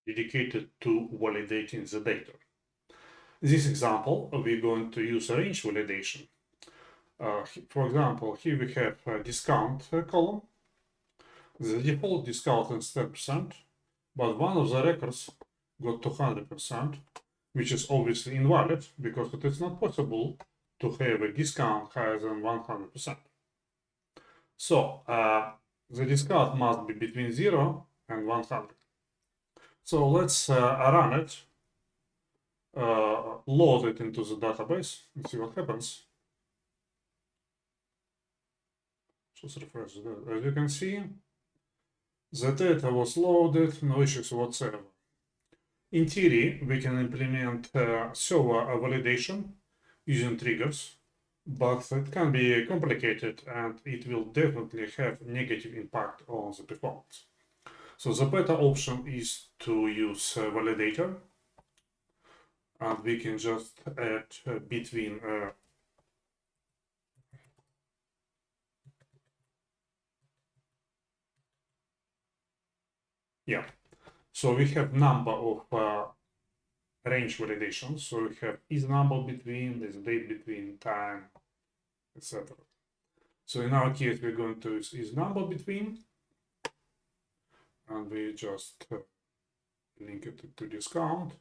dedicated to validating the data. In this example, we're going to use a range validation. For example, here we have a discount column. The default discount is 10%, but one of the records got 200%, which is obviously invalid because it is not possible to have a discount higher than 100%. So the discount must be between 0 and 100. So let's run it, load it into the database and see what happens. Just refresh that. As you can see, the data was loaded, no issues whatsoever. In theory, we can implement server validation using triggers, but it can be complicated and it will definitely have negative impact on the performance. So the better option is to use validator, and we can just add between so we have number of range validations. So we have is number between, there's date between, time, etc. So in our case, we're going to use is number between, and we just link it to discount.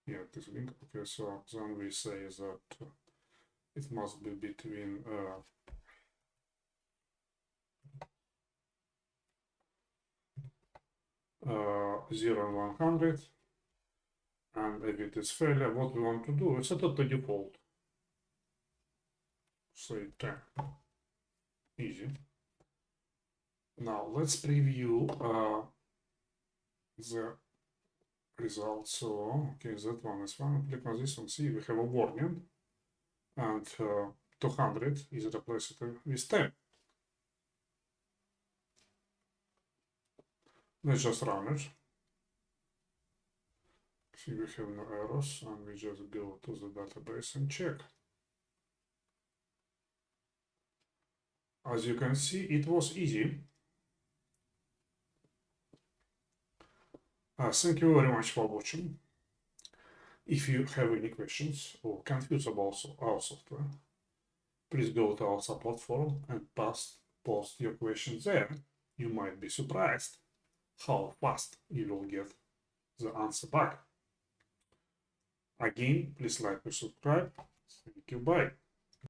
Yeah, this link. Okay, so then we say that it must be between 0 and 100. And if it is failure, what we want to do is set it to default. Say 10. Easy. Now let's preview the results. So, okay, that one is fine. Click on this and see we have a warning, and 200 is replaced with 10. Let's just run it. See, we have no errors, and we just go to the database and check. As you can see, it was easy. Thank you very much for watching. If you have any questions or confused about our software, please go to our support forum and post your questions there. You might be surprised how fast you will get the answer back. Again, please like and subscribe. Thank you. Bye.